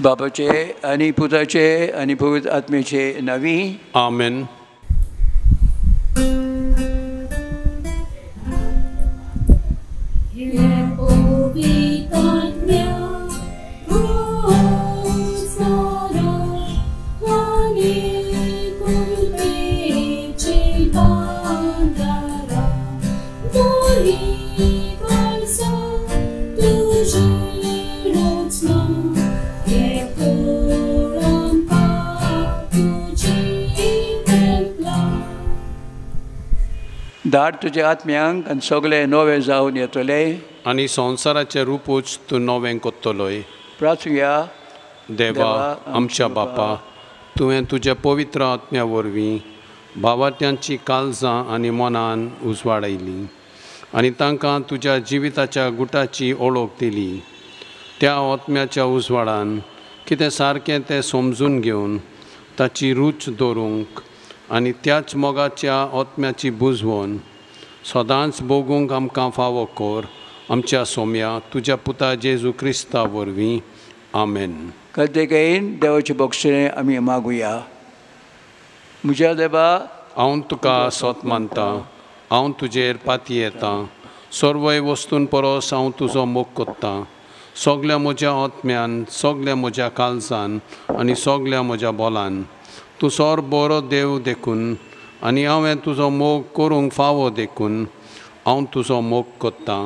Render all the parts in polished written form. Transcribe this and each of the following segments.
बाबाचे आणि पुताचे आणि पवित्र आत्म्याचे नावी आमेन. धाड तुजे आत्म्यांक आनी सगळे नवे जावन येतले. आनी संवसाराचें रूपूच तूं नवें कोत्तलोय. प्रार्थुया. देवा आमच्या बापा, तुवें तुज्या पवित्र आत्म्या वरवीं भावार्थ्यांची काळजां आनी मनान उजवाडायली आनी तांकां तुज्या जिविताच्या गुटाची ओळख दिली. त्या आत्म्याच्या उजवाडान कितें सारकें तें समजून घेवन ताची रूच दवरूंक आनी त्याच मोगाच्या आत्म्याची बुजवण सदांच भोगूंक आमकां फावो कर. आमच्या सोम्या तुज्या पुता जेजू क्रिस्ता वरवीं. आमेन. कधेकेन देवाचे बक्षिणे आमी मागुया. म्हज्या देवा, हांव तुका सोत मानतां, हांव तुजेर पाती येतां. सर्वय वस्तून परस हांव तुजो मोग कोत्तां. सगल्या म्हज्या आत्म्यान, सगल्या म्हज्या काळजान आनी सगल्या म्हज्या बोलान तूं सोर बरो देव देखून आनी हांवें तुजो मोग करूंक फावो देखून हांव तुजो मोग कोत्तां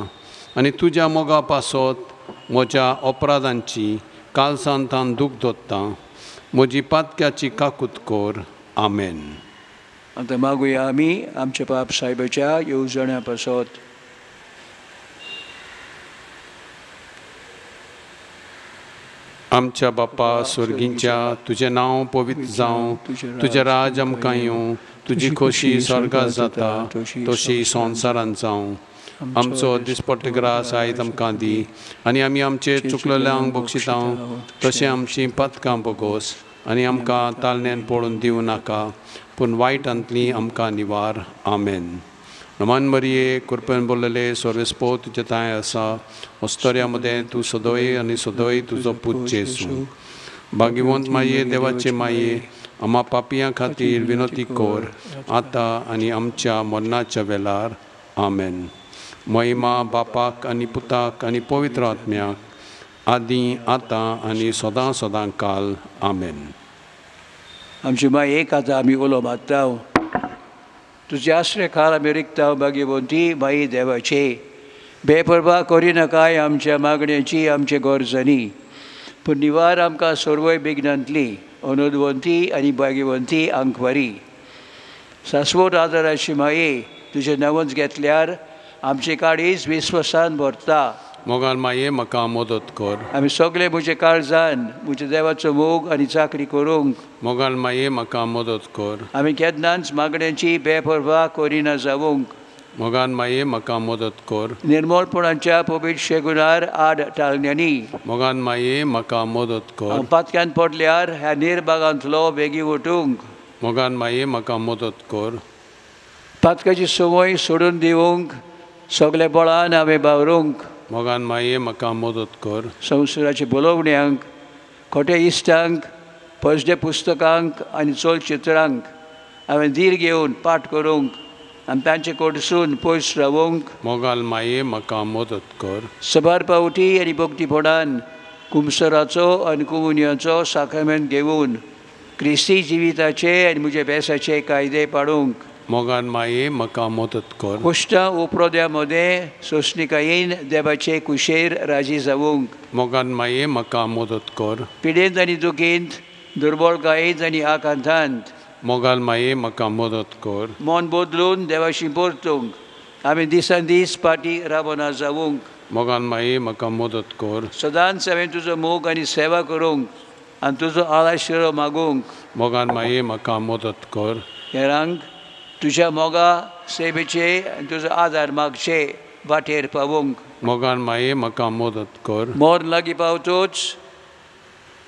आनी तुज्या मोगा पासत म्हज्या अपराधांची काळजांतान दूख धरतां. म्हजी पातक्याची काकूत कर. आमेन. आतां मागुया आमी आमच्या बाप साहेबाच्या येवजण्या पासत. आमच्या बापा स्वर्गींच्या तुजें नांव पवित्र जावं, तुजें राज आमकां येवं, तुजी खोशी स्वर्गांत जाता तशी संवसारांत जावं. आमचो दिसपट्टो ग्रास आयज आमकां दी आनी आमी आमचे चुकलेल्यांक बक्षितांव तशें आमची पातकां बोगोस आनी आमकां तालण्यान पडून दिवं नाका, पूण वायटांतली आमकां निवार. आमेन. नमान मरिये, कृपेन बोललेले स्वर्गस्पो तुजे ताय आसा. अस्तोऱ्यामध्ये तूं सदोय आनी सदोय तुजो पूत जेजू. भाग्यवंत माये, देवाचे माये, आम्हा पापियां खातीर विनोती कर, आतां आनी आमच्या मरणाच्या वेळार. आमेन. महिमा बापाक आनी पुताक आनी पवित्र आत्म्याक, आदीं आतां आनी सदां सदां काल. आमेन. आमची मायेक आतां आमी उलो मारता. तुजे आसरे खाल आमी रिकता भाग्यवंती माई देवाचे. बेपरवा करिनाकाय आमच्या मागण्याची आमचे गरजांनी, पूण निवार आमकां सर्वय बेगनांतली अनुदवंती आनी भाग्यवंती आंकवारी. सासवोत आदाराची माये, तुजें नांवच घेतल्यार आमचे काळीज विस्वासान भरता. मोगान माये म्हाका मदत कर. आमी सगळे म्हजे काळजान म्हज्या देवाचो मोग आनी चाकरी करूंक. मोगान माये म्हाका मदत कर. आमी केन्नाच मागण्यांची बेपरवा करिना जावंक. मोगान माये म्हाका मदत कर. निर्मळपणाच्या पवित्र शेगुणार आड टाळण्यांनी. मोगान माये म्हाका मदत कर. पातक्यान पडल्यार ह्या निर्भागांतलो बेगी वटूंक. मोगान माये म्हाका मदत कर. पातकाची संवय सोडून दिवंक सगळे बळान हांवें बावरूंक. मोगान माये म्हाका मदत कर. संवसाराच्या बोलवण्यांक, खोटे इश्टांक, पजडे पुस्तकांक आनी चलचित्रांक हांवें धीर घेवन पाठ करूंक आनी तांचे कडसून पयस रावूंक. मोगाल माये म्हाका मदत कर. सबार पावटी आनी भक्तीपणान कुमसराचो आनी कुमुनियाचो साक्रमेंत घेवन क्रिस्ती जिविताचे आनी म्हज्या बेसाचे कायदे पाडूंक. मोगान माये म्हाका मदत कर. कुश्टां उपरोद्या मदें सोंसणिकायेन देवाचे कुशेर राजी जावंक. मोगान माये म्हाका मदत कर. पिडेंत आनी दुखींत, दुर्बळकायेंत आनी आकांतांत मोगाल माये म्हाका मदत कर. मन बदलून देवाशी परतूंक आमी दिसान दीस पाटी राबना जावंक. मोगान माये म्हाका मदत कर. सदांच हांवें तुजो मोग आनी सेवा करूंक आनी तुजो आलाशिरो मागूंक. मोगान माये म्हाका मदत कर. हेरांक तुज्या मोगा सेवेचे आनी तुजो आदार मागचे वाटेर पावूंक. मोगान माये म्हाका मदत कर. मोर लागीं पावतोच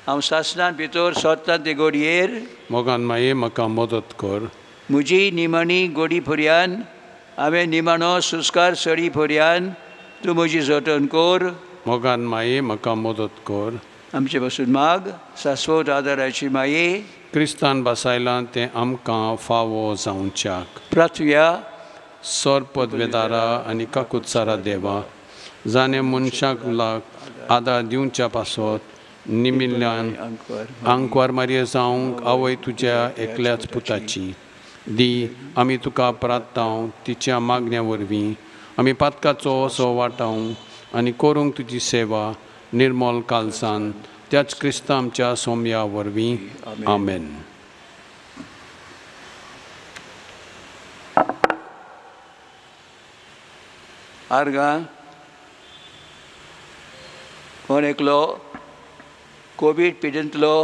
हांव सासणान भितर सोदतां ते घडयेर. मोगान माये म्हाका मदत कर. म्हजी निमाणी गोडी फुर्यान हांवें निमाणो सुस्कार सडी फुर्यान तूं म्हजी जतन कर. मोगान माये म्हाका मदत कर. आमचे पासून माग शाश्वत आदाराची माये क्रिस्तान बसायलां तें आमकां फावो जावच्याक प्रार्थुया सोर पदवेदारा आनी काकुत्सारा देवा जाणे मनशाक आदार दिवच्या पासत निमिल्ल्यान आंकवार मारये जावंक आवय तुज्या एकल्याच पुताची दी आमी तुका प्रार्थाव तिच्या मागण्या वरवीं आमी पातकाचो असो वाटावंक आनी करूंक तुजी सेवा निर्मल कालसान त्याच क्रिस्ता आमच्या सोम्या वरवीं आमेन. आर्गां कोण एकलो कोवीड पिडेंतलो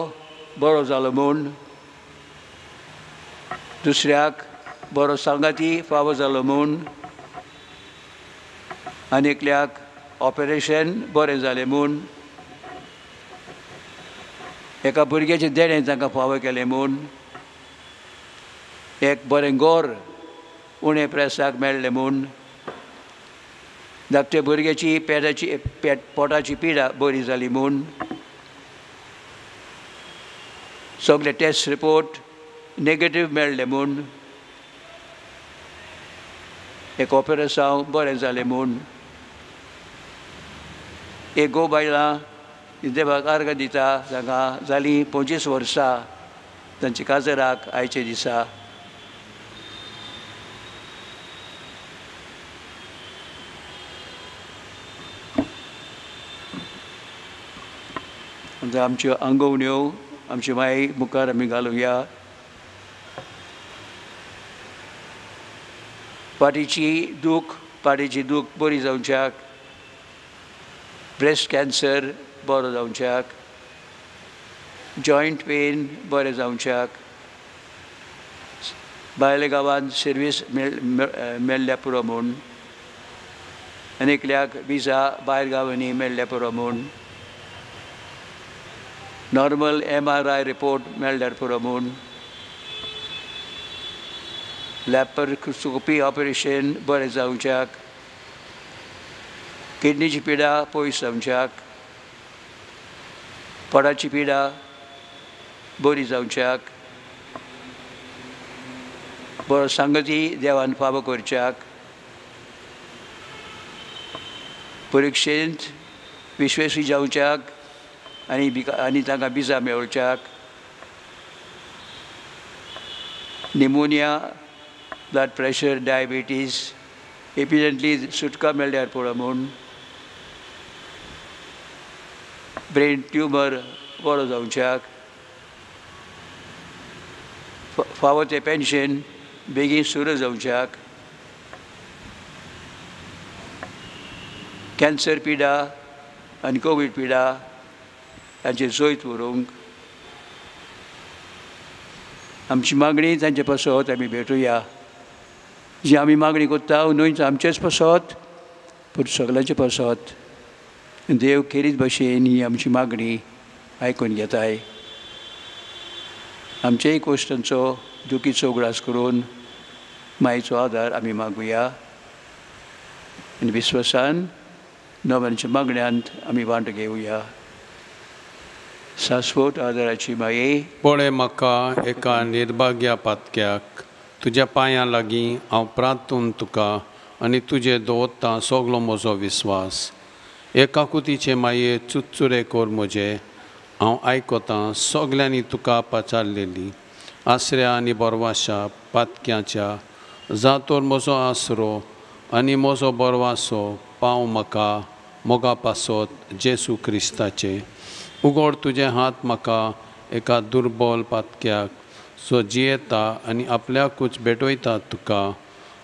बरो जालो म्हूण दुसऱ्याक बरो सांगाती फावो जालो म्हूण आनी एकल्याक ऑपरेशन बरें जालें म्हूण एका भुरग्याचें देणें तांकां फावो केलें म्हूण एक बरें गोर उणें प्रेसाक मेळ्ळें म्हूण धाकट्या भुरग्याची पोटाची पिडा बरी जाली म्हूण सगळे टेस्ट रिपोर्ट नेगेटीव मेळ्ळे म्हूण एक ऑपरेशन बरें जालें म्हूण एक गो बायलां देवाक अर्घ दिता तांकां जालीं 25 वर्सां तांचे काजराक आयचे दिसा आमच्यो आंगवण्यो आमची माय मुखार आमी घालुया. पाटीची दूख बरी जावच्याक ब्रेस्ट कॅन्सर बरो जावच्याक जॉयंट पेन बरें जावच्याक भायल्या गांवांत सर्वीस मेळ्ळ्या पुरो म्हूण आनी एकल्याक विजा भायर गांवांनी मेळ्ळ्या पुरो म्हूण नॉर्मल MRI रिपोर्ट मेळ्ळ्यार पुरो म्हूण लॅपरस्कोपी ऑपरेशन बरें जावच्याक किडनीची पिडा पयस जावच्याक पोटाची पिडा बरी जावच्याक बरो सांगती देवान फावो करच्याक परिक्षेंत विश्वेसी जावच्याक आनी तांकां बिजा मेळच्याक निमोनिया ब्लड प्रेशर डायबिटीज एपिडेंटली सुटका मेळ्ळ्यार पुरो म्हूण ब्रेन ट्युमर बरो जावच्याक फावो तें पेन्शन बेगीन सुरू जावच्याक कॅन्सर पिडा आनी कोवीड पिडा तांचे जोयत व्हरूंक आमची मागणी तांचे पासत आमी भेटुया. जी आमी मागणी करता न्हय आमचेच पासत पूण सगळ्यांचे पासत देव खेरीत भशेन ही आमची मागणी आयकून घेताय. आमचेय कोश्टांचो दुखीचो उगडास करून मायेचो आदार आमी मागुया आनी विस्वासान नव्याच्या मागण्यांत आमी वांटो घेवया. शाश्वत आदाराची माये पळय म्हाका एका निर्भाग्या पातक्याक तुज्या पांयां लागीं हांव प्रार्थून तुका आनी तुजें दवरता सगलो म्हजो विस्वास. एकाकुतीचे माये चुचुरे कोर म्हजे हांव आयकतां सगल्यांनी तुका पाचारलेली आसऱ्या आनी बरवाशा पातक्याच्या जातोर म्हजो आसरो आनी म्हजो बरवासो पांव म्हाका मोगा पासत जेसू क्रिस्ताचे. उगड तुजे हात म्हाका एका दुर्बल पातक्याक सो जियेता आनी आपल्याकूच भेटयता तुका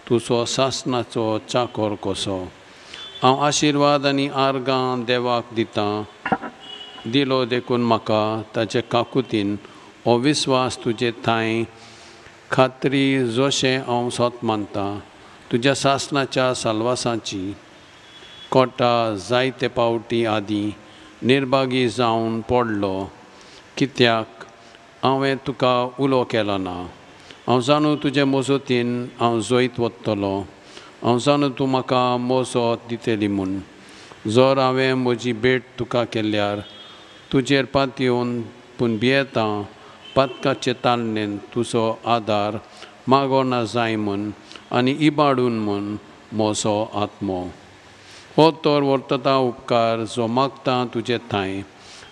तुजो सासणाचो चाकोर कसो. हांव आशिर्वाद आनी आर्गां देवाक दितां दिलो देखून म्हाका ताचे काकुतीन हो विस्वास तुजे थंय खात्री जशें हांव सोत मानतां तुज्या सासणाच्या साल्वासाची कोटा जायते पावटी आदीं निर्भागी जावन पडलो कित्याक हांवें तुका उलो केलो ना. हांव जाणू तुजे मजतीन हांव जोयत वतलो. हांव जाणू तूं म्हाका मजत दितली म्हूण. जर हांवें म्हजी भेट तुका केल्यार तुजेर पातयेवन पूण भियेतां पातकाचे ताळणेन तुजो आदार मागोना जाय म्हूण आनी इबाडून म्हूण म्हजो आत्मो. हो तर वर्तता उपकार जो मागता तुजे थंय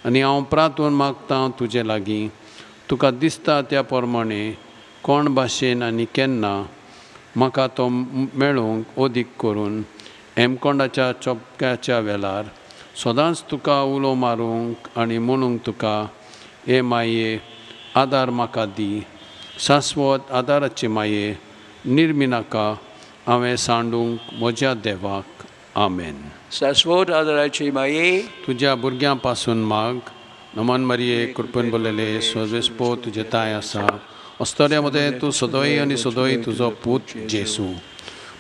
आनी हांव प्रार्थून मागतां तुजे लागीं. तुका दिसता त्या प्रमाणे कोण भाशेन आनी केन्ना म्हाका तो मेळूंक ओदीक करून हेमकोंडाच्या चोपक्याच्या वेळार सदांच तुका उलो मारूंक आनी म्हणूंक तुका हे माये आदार म्हाका दी. शाश्वत आदाराची माये निर्मिनाका हांवें सांडूंक म्हज्या देवाक. आमेन. शाश्वत आदाराची माये तुज्या भुरग्यां पासून माग. नमन मरिये कृपेन भरलेले स्वर्गस्पो तुजे ताय आसा. अस्तोऱ्यामध्ये तूं सदोय आनी सदोय तुजो पूत जेसू.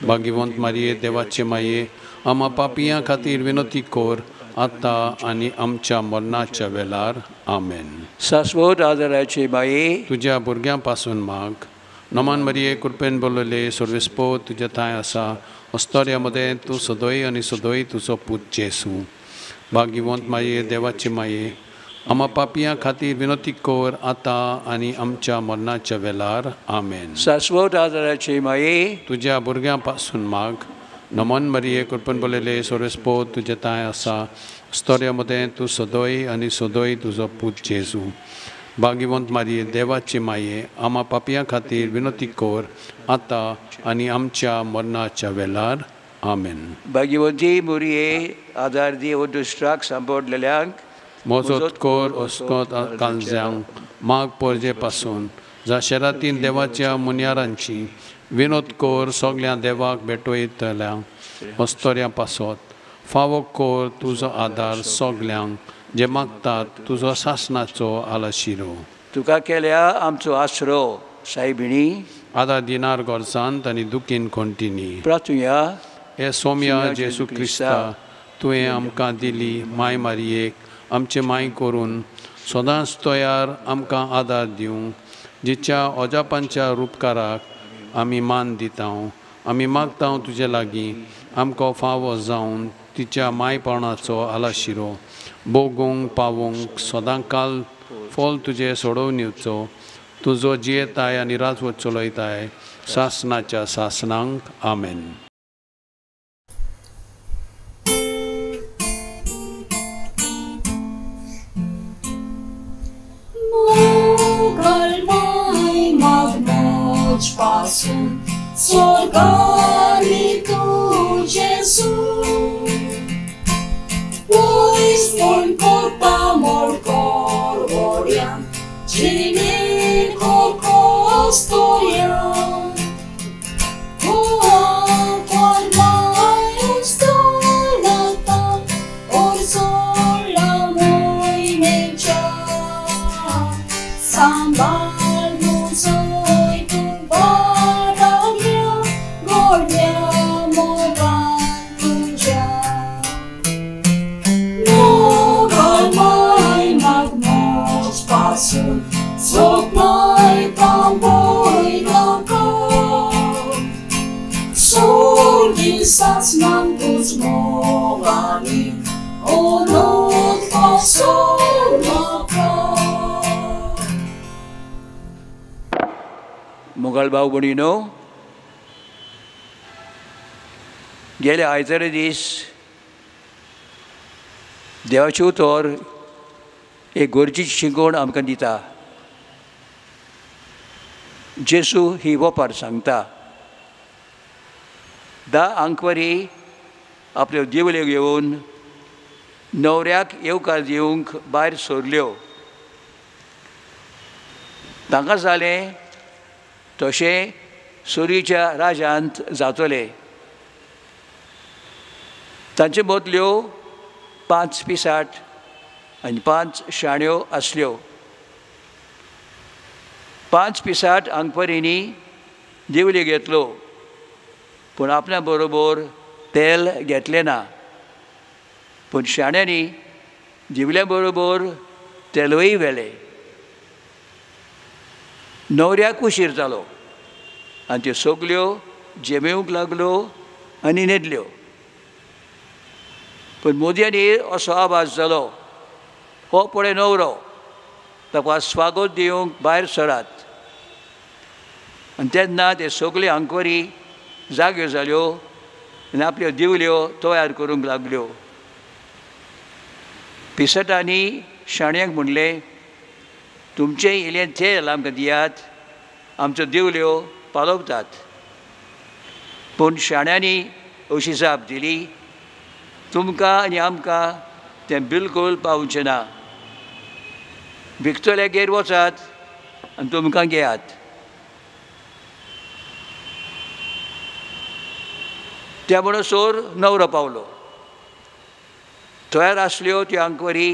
भाग्यवंत मारिये देवाचे माये आम्हा पापियां खातीर विनोती कोर आतां आनी आमच्या मरणाच्या वेळार. आमेन. शाश्वत आदाराची माये तुज्या भुरग्यां पासून माग. नमन मरिये कृपेन भरलेले स्वर्गस्पो तुजे ताय आसा. अस्तोऱ्यामध्ये तूं सदोय आनी सदोय तुजो पूत जेसू. भाग्यवंत माये देवाचे माये आम्हा पापियां खातीर विनोती कोर आतां आनी आमच्या मरणाच्या वेळार. आमेन. शाश्वत आदाराची माये तुज्या भुरग्यां पासून माग. नमन मरिये कृपेन भरलेले स्वर्गस्पो तुजे ताय आसा. अस्तोऱ्यामध्ये तूं सदोय आनी सदोय तुजो पूत जेसू. भाग्यवंत मारिये देवाचे माये आम्हा पापियां खातीर विनोती कोर आतां आनी आमच्या मरणाच्या वेळार. आमेन. भाग्यवंती मुरिये आदार दी ओ दुश्टाक सांपडलेल्यांक मोजोत कोर ओस्कोत काळजांक माग पोरजे पासून जाशेरातीन देवाच्या मुन्यारांची विनोद कोर सगळ्या देवाक भेटोयतल्यांक अस्तोऱ्यां पासत फावो कोर तुजो आदार सगळ्यांक जे मागतात तुजो शासनाचो आलाशिरो. तुका केल्या आमचो आसरो सायबिणी आदार दिनार गोरजांत आनी दुखीन कोंटिनी. प्रार्थुया. हे सोम्या जेसू क्रिस्ता तुवें आमकां दिली माय मारयेक आमचे माय करून सदांच तयार आमकां आदार दिवंक जिच्या अजापांच्या उपकाराक आमी मान दितां. आमी मागतां तुजे लागीं आमकां फावो जावन तिच्या मायपणाचो आलाशिरो भोगूंक पावूंक सदांकाल फॉल तुजे सोडवणीचो तुजो जियेताय आनी राजवट चलयताय शासनाच्या शासनांक. आमेन. Pasun sorgani tu Jesus, pois non corta morcor oriam, cine costoriam, qual mai ustorata, or sola moi mecha, sambal musoi tu baragya, gordia mogan tuja. Mogal mai magmos pasun, sok mai tamboy laka, sorgi sats ng tuzmogani, onot pasolaka. Mughal भाऊ भयणीनो, गेले आयतारे दीस देवाचे उतर एक गरजेची शिकवण आमकां दिता. जेसू ही वोपार सांगता. 10 आंकवारी आपल्यो दिवल्यो घेवन न्हवऱ्याक येवकार दिवंक भायर सरल्यो. तांकां जालें तशें सुरीच्या राजांत जातलें. तांचे बदल्यो 5 पिसाट आनी 5 शाण्यो आसल्यो. 5 पिसाट आंकपरींनी दिवली घेतलो, पूण आपल्या बरोबर तेल घेतलें ना. पूण शाण्यांनी दिवल्या बरोबर तेलूय व्हेलें. न्हवऱ्याक उशीर जालो आनी त्यो सगल्यो जेमेवंक लागल्यो आनी न्हिदल्यो. पूण मोदयांनी असो आवाज जालो, हो पळय न्हवरो, ताका स्वागत दिवंक भायर सरात. आनी तेन्ना ते सगळे आंकवरी जाग्यो जाल्यो आनी आपल्यो दिवल्यो तयार करूंक लागल्यो. पिसटांनी शाण्यांक म्हणलें, तुमचें इल्लें तेल आमकां दियात, आमच्यो दिवल्यो पालवतात. पूण शाण्यांनी अशी जाप दिली, तुमकां आनी आमकां तें बिलकूल पावचें ना. विकतल्यागेर वचात आनी तुमकां घेयात. त्या म्हणसर न्हवरो पावलो. तयार आसल्यो त्यो आंकवरी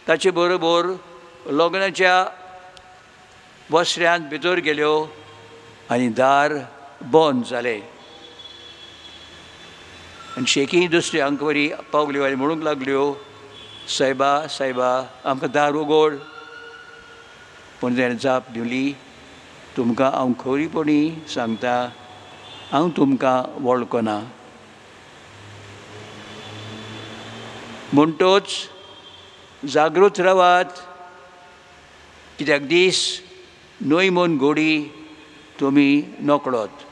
ताचे बरोबर लग्नाच्या वस्त्यांत भितर गेल्यो आनी दार बंद जालें. आनी शेकी दुसरी आंकवरी पावल्यो आनी म्हणूंक लागल्यो, सायबा सायबा आमकां दार उगड. पूण ताणें जाप दिली, तुमकां हांव खरीपणी सांगता, हांव तुमकां वळखना. म्हणटोच जागृत रावात, कित्याक दीस न्हय म्हूण घोडी तुमी नकळोत.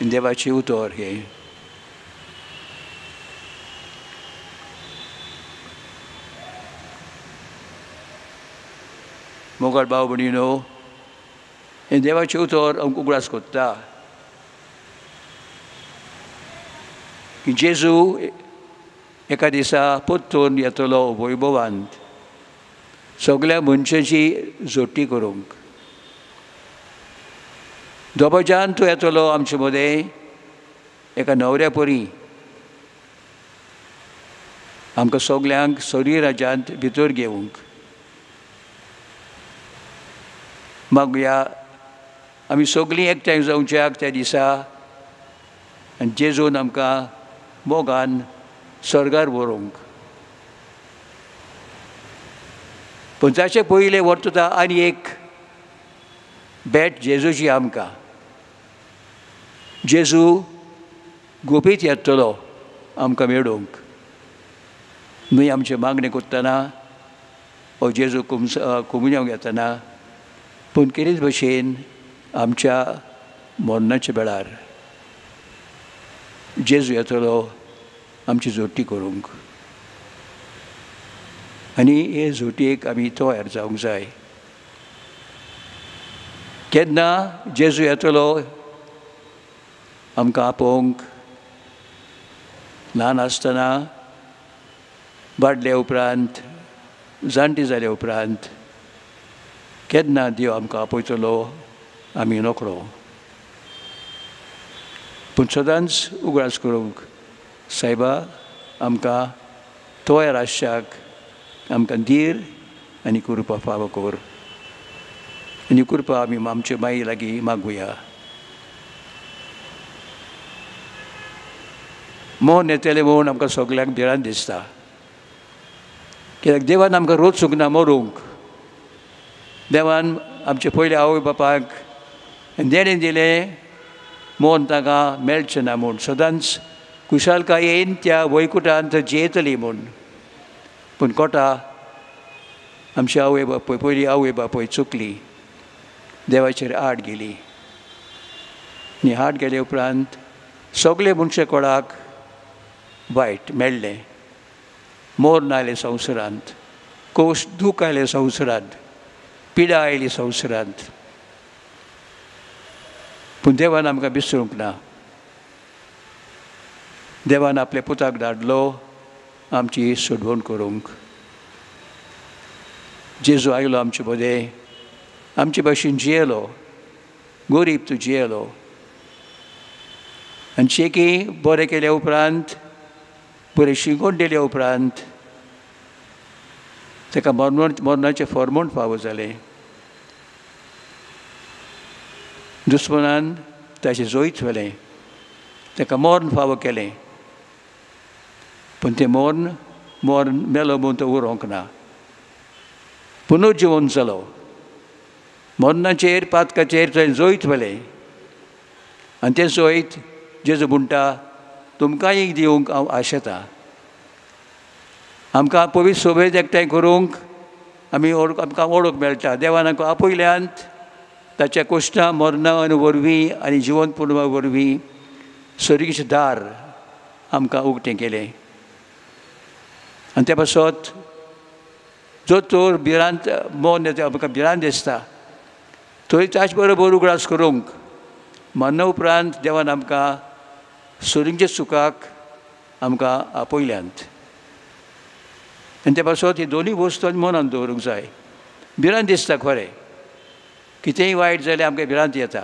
देवाची उतर हे. मोगाळ भाव भयणीनो, हे देवाची उतर हांव उगडास कोत्ता की जेजू एका दिसा परतून येतलो वैभवांत सगळ्या मनशांची जोडटी करूंक. दोबाज्यान तो येतलो आमचे मदें एका न्हवऱ्या परी आमकां सगल्यांक सरी राज्यांत भितर घेवंक. मागुया आमी सगळीं एकठांय जावच्याक त्या दिसा आनी जेजून आमकां मोगान स्वर्गार व्हरूंक. पूण ताचे पयलें व्हरता आनी एक भेट जेजूची आमकां. जेजू गोपीत येतलो आमकां मेळूंक. न्हय आमचे मागणे कोत्तना हो जेजू कोमुन्यांक येतना, पूण कितेंच भशेन आमच्या मरणाच्या वेळार जेजू येतलो आमची जोडटी करूंक. आनी हे जोडयेक आमी तयार जावंक जाय. केन्ना जेजू येतलो आमकां आपोवंक? ल्हान आसतना, वाडले उपरांत, जाणटी जाले उपरांत. केन्ना देव आमकां आपयतलो आमी नकळो. पूण सदांच उगडास करूंक, सायबा आमकां तयार आसच्याक आमकां धीर आनी कृपा फावो कर. आनी कृपा आमी आमचे माई लागीं मागुया. मोन येतलें म्हूण आमकां सगल्यांक भिरांत दिसता. कित्याक देवान आमकां रोज सुकना मरूंक. देवान आमचे पयले आवय बापायक देणें दिलें मोन तांकां मेळचें ना म्हूण. सदांच कुशालकायेन त्या वैकुंठांत जियेतली म्हूण. पूण कोटा आमची आवय बापूय, पयलीं आवय बापूय चुकली, देवाचेर आड गेली. आनी आड गेले उपरांत सगळे मनशे कोणाक वायट मेळ्ळें. मोर आयले संवसारांत, कोश दूख आयले संवसारांत, पिडा आयली संवसारांत. पूण देवान आमकां विसरूंक ना. देवान आपल्या पुताक धाडलो आमची सोडवण करूंक. जेजू आयलो आमचे मदें, आमचे भाशेन जियेलो, गरीब तूं जियेलो. आनी शेकी बरें केले उपरांत, बरें शिकोवन दिले उपरांत ताका मरणाचें फर्मोण फावो जालें. दुस्मनान ताचें जोयत व्हेलें, ताका मरण फावो केलें. पूण तें मरण मेलो म्हूण तो उरोंक ना. पुनर्जिवन जालो. मरणाचेर पातकाचेर थंय जोयत व्हेलें. आनी तें जोयत जेजू म्हणटा, तुमकांय दिवंक हांव आशेतां. आमकां पवित्र सोबेत एकठांय करूंक आमकां ओळख मेळटा. देवान आमकां आपयल्यांत ताच्या कश्टां मरणां वरवीं आनी जिवन पुर्वा वरवीं सर्गीचें दार आमकां उगटें केलें. आनी त्या पासत जो चोर भिरांत मोन आमकां भिरांत दिसता थंय ताचे बरोबर उगडास करूंक मरना उपरांत देवान आमकां सर्गीच्या सुखाक आमकां आपयल्यांत. आनी त्या पासत ही दोनूय वस्तू आमी मनान दवरूंक जाय. भिरांत दिसता खरें, कितेंय वायट जाल्यार आमकां भिरांत येता,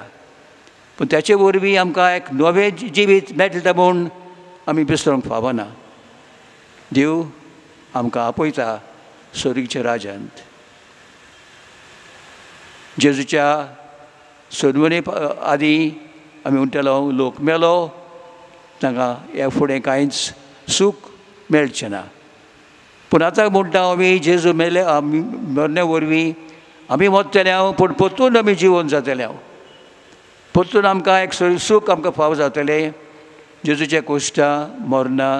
पूण त्याचे वरवीं आमकां एक नवें जिवीत मेळटा म्हूण आमी विसरूंक फावना. देव आमकां आपयता सर्गीच्या राज्यांत. जेजूच्या सदवणे आदीं आमी म्हणटालो लोक मेलो तांकां ह्या फुडें कांयच सूख मेळचें ना. पूण आतां म्हणटा आमी जेजू मेले आमी मरण्या वरवीं आमी मरतले हांव, पूण परतून आमी जिवन जातले हांव. परतून आमकां एक सूख आमकां फाव जातलें जेजूच्या कश्टां मरणां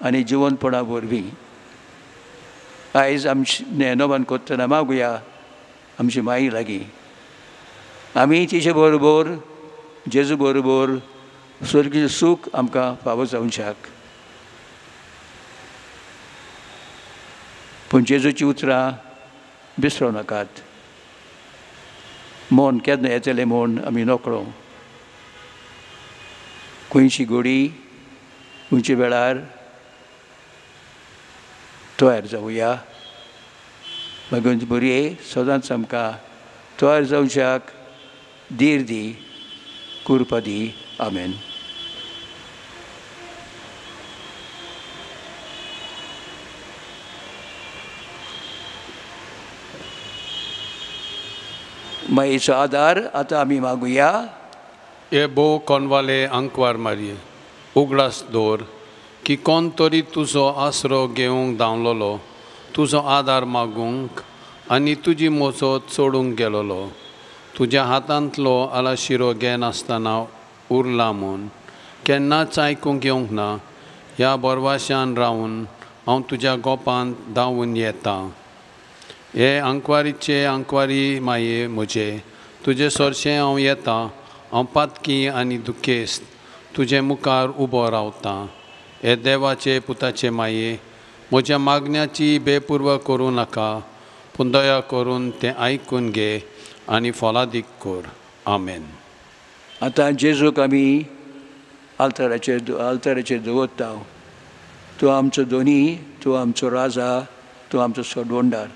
आनी जिवनपणा वरवीं. आयज आमचे नेनोबान करतना मागुया आमची माई लागीं आमी तिचे बरोबर जेजू बरोबर स्वर्गीय सूख आमकां फावो जावंक. पूण जेजूची उतरां विसरूं नाकात. मोन केन्ना येतलें म्हूण आमी नकळो. खंयची घडी खंयच्या वेळार तयार जावया. भगवंत बरी सदांच आमकां तयार जावच्याक धीर दी, कृपा दी. आमेन. मायेचो आदार आतां आमी मागुया. हे बो कोनवाले आंकवार मारये उगडास दवर की कोण तरी तुजो आसरो घेवंक धांवलोलो, तुजो आदार मागूंक आनी तुजी मोजत सोडूंक गेलोलो. तुज्या हातांतलो आलाशिरो घेनासतना उरला म्हूण केन्नाच आयकूंक येवंक ना. ह्या बोरवाश्यान रावन हांव तुज्या गोपांत धांवून येता. हे आंकवारीचे आंकवारी माये म्हजे, तुजे सोरशें हांव येता. हांव पातकी आनी दुखेस्त तुजे मुखार उबो रावतां. हे देवाचे पुताचे माये, म्हज्या मागण्याची बेपुरवा करूं नाका, पूण दया करून तें आयकून घे आनी फलादीक कर. आमेन. आतां जेजूक आमी आल्ताराचेर दवरता. तूं आमचो दोनी, तूं आमचो राजा, तूं आमचो सडवंडार.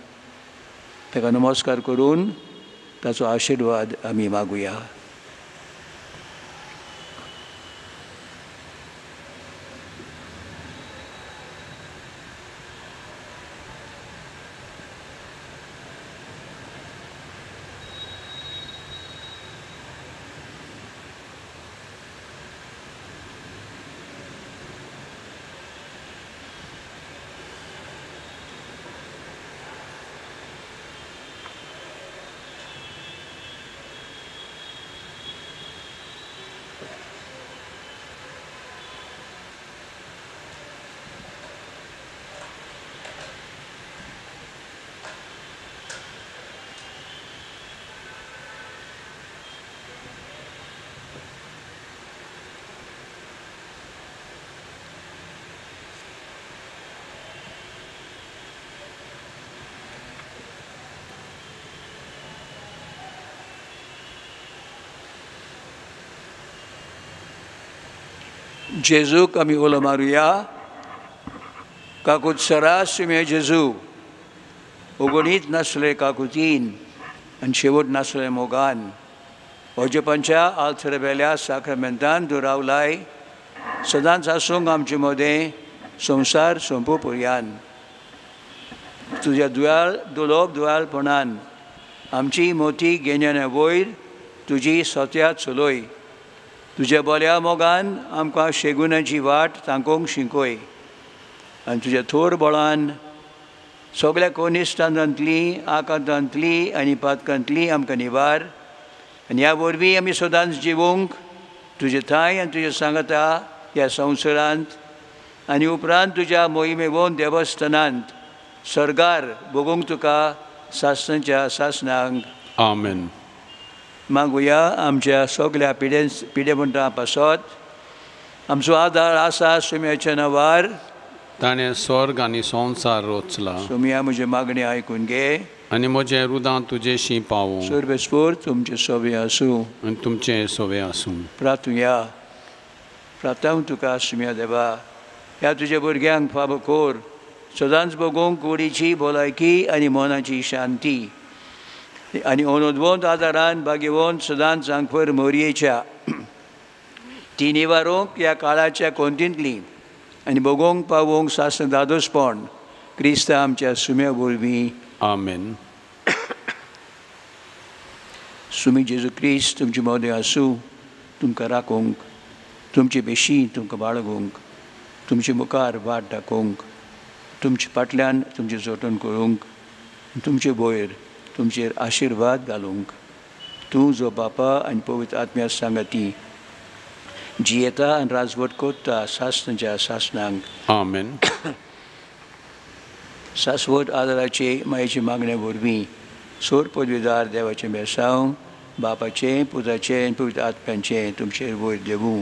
ताका नमस्कार करून ताचो आशिर्वाद आमी मागुया. जेजूक आमी उलो मारुया. काकूत सरास तुमी जेजू उगडीत नासले काकुतीन आनी शेवट नासले मोगान ओजेपांच्या आल्तरवेल्या साक्रामेंतान दुरावलाय सदांच आसूंक आमचे मदें संवसार सोंपू पर्यान. तुज्या दुयाळपणान आमची मोती घेण्याने वयर तुजी सोत्या चलोय. तुज्या बऱ्या मोगान आमकां शेगुणाची वाट तांकोवंक शिकय आनी तुज्या थोर बळान सगळ्या कोनिश्टांतली आकांतांतली आनी पातकांतली आमकां निवार. आनी ह्या वरवीं आमी सदांच जिवूंक तुजे थंय आनी तुज्या सांगाता ह्या संवसारांत आनी उपरांत तुज्या मोहिमेवंत देवस्थानांत सरगार बगूंक तुका सासणाच्या सासणांक Amen. मागुया आमच्या सगळ्या पिढेमंडळा पासत आमचो आदार आसा सुम्याच्या नांवार ताणें स्वर्ग आनी संवसार रचला सुम्या म्हजी मागणी आयकून घे आनी म्हजें हृदय तुजेशी पावूं सर्वेस्पोर तुमचे सोबे आसूं आनी तुमचें सोबे आसूं. प्रार्थुया प्रार्थना तुका सुम्या देवा ह्या तुज्या भुरग्यांक फावो कोर सदांच बगूंक कुडीची भलायकी आनी मनाची शांती आनी अनोदवंत आदारान भाग्यवंत सदांच सांगपर मोरयेच्या ती निवारूंक ह्या काळाच्या कोंतींतली आनी बगूंक पावूंक सासन दादोसपण क्रिस्ता आमच्या सुम्या वरवीं Amen. सुमी जेजू क्रिस्त तुमचे मोदय आसूं तुमकां राखूंक तुमचे बेशी तुमकां बाळगूंक तुमचे मुखार वाट दाखोवंक तुमचे फाटल्यान तुमचे जोटण करूंक तुमचे वयर तुमचेर आशिर्वाद घालूंक तूं जो बापा आनी पवित्र आत्म्या सांगाती जी येता आनी राजवट कोत्ता सासणाच्या सासणांक Amen. शाश्वत आदाराचे मायेचे मागण्या वरवीं सोर पदवीदार देवाचें बेसांव बापाचें पुताचें आनी पवित्र आत्म्याचें तुमचेर वयर देवूं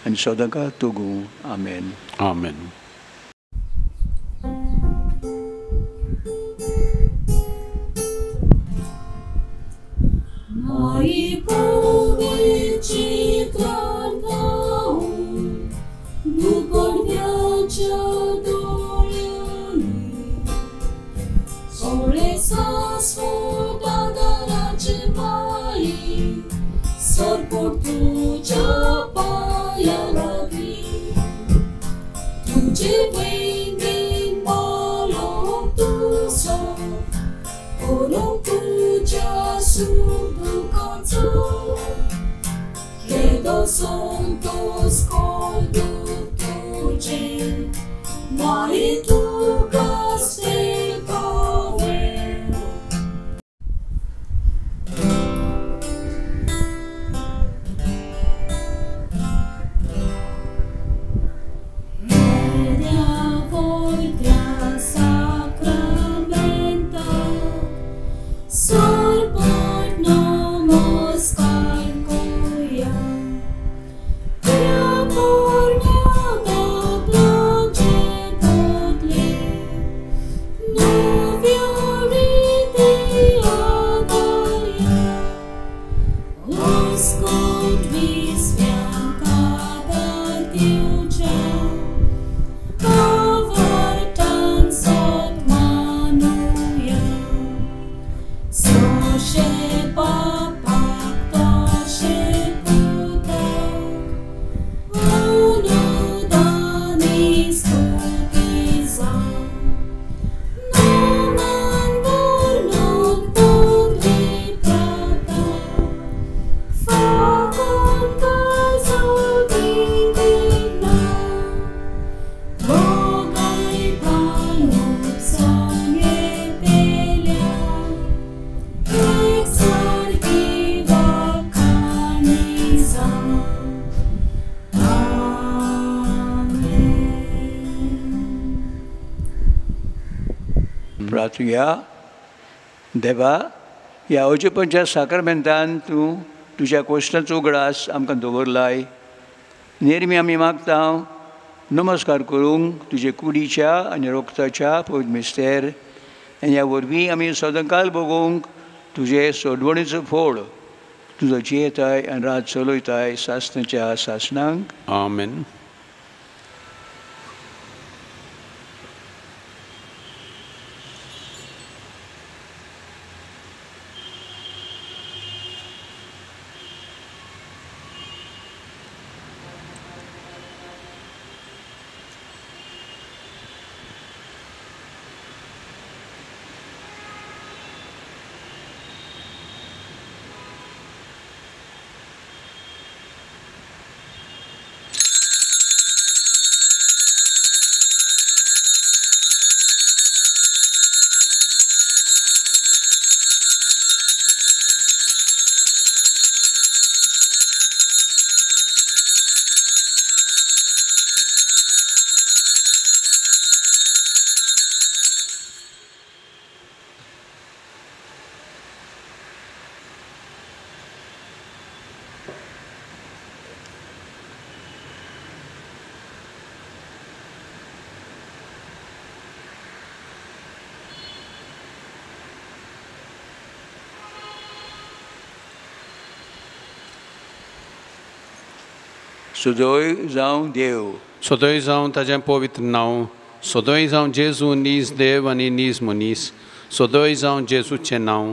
आनी सदांकाळ तुगूं आमेन. Amen. Mai powieci kartał, długowiacia doliony, sole sa swoda daraczy mali, sorportucia pajarabi, tudzie węgiel malą tu są, olą tucia surdu canzone, credo son tos conductuce, mai tu castel pover. Media voitea sacramenta, sorbot namaskar koya, prea pornea da place potle, novia ridia daria, oscot visvianca dar diucea, kavartan sot manuia, soše papak toše putak, unudani stupizam, naman vurnut pundri prata, fakon kazogindina, bogaj palub sanje pelja, exarchiva canisa. Amen. प्रार्थुया देवा ह्या अवचेपणच्या साक्रमेंतान तूं तुज्या कोश्टांचो उगडास आमकां दवरलाय नेरमी आमी मागता नमस्कार करूंक तुजे कुडीच्या आनी रोगताच्या पवित्र मिस्तेर आनी ह्या वरवीं आमी सदांकाल बगूंक तुजे सोडवणीचो फोड तुजो जियेताय आनी रात चलयताय सासणाच्या सासणांक Amen. सुदोय जावं देव सोदोय जावं ताजें पवित्र नांव सोदोय जावं जेजू नीज देव आनी नीज मनीस सोदोय जावं जेजूचें नांव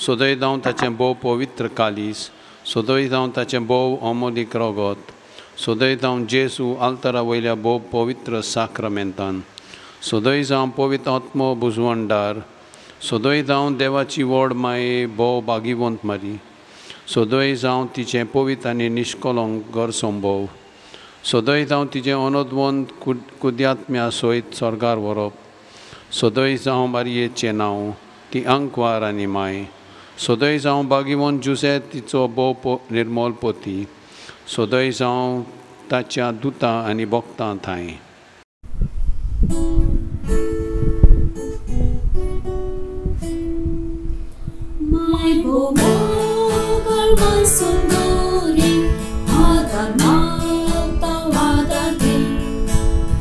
सोदोय जावं ताचें भोव पवित्र कालीस सोदोय जावं ताचें भोव अमोलीक रगत सोदोय जावं जेजू आल्तारा वयल्या भोव पवित्र साक्रामेंतान सोदोय जावं पवित्र आत्मो बुजवणदार सोदोय जावं देवाची व्हड माये भोव बागीवंत मारी सोदोय जावं तिचें पवित्र आनी निश्कलंक घर संभव सोदोय जावं तिचें अनोदवंत कुद्यात्म्या सयत स्वर्गार व्हरप सोदोय जावं मारयेचें नांव ती अंकवार आनी माय सोदोय जावं बागीवंत जुसे तिचो भोव निर्मल पोती सोदोय जावं ताच्या दुतां आनी भक्तां थंय My bomogar masunduri agar malta wadagi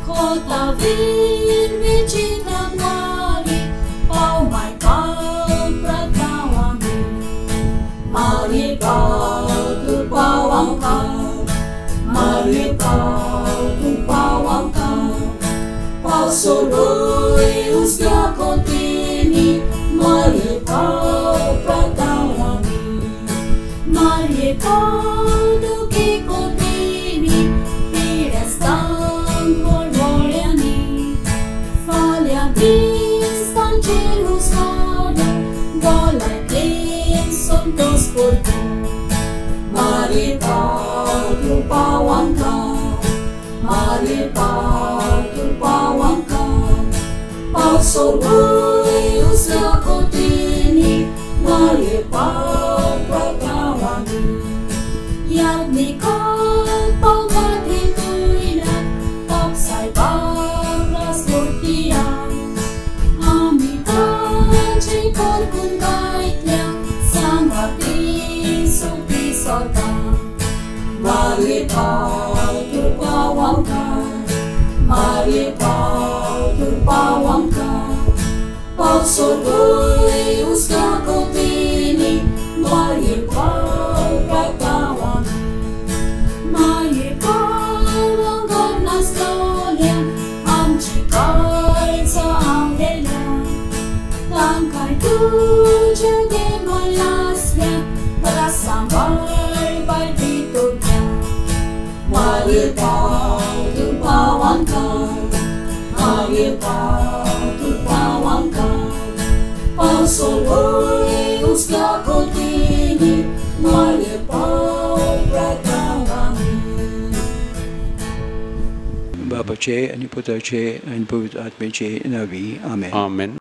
kota vir vichita mari pau mai pau pratawami mari pau tu pawangka mari pau tu pawangka pau soroi usya kontini mari pau pratawami mari pau duki kotini pirestan polvoriani falya bistan cerus vada golai plin sontos porto mari pau tu pawangka mari pau tu pawangka pau soroi usya kotini mari pau pratawami yagni kal pau madri tuina pau sai pagras murtia amitan chikor kungaitya sangati suki sorta mari pau tu pawangka mari pau tu pawangka pau soroi usya kotini mari pau pratawami mari pau angor nastolia amchi kalca angelia langkai tuja de malasya prasambal bai vitutya mari pau tu pawangka mari pau tu pawangka pau soroi usya kotini mari pau pratawami बापाचे आणि पुताचे आणि पवित्र आत्म्याचे नावी आमेन आमेन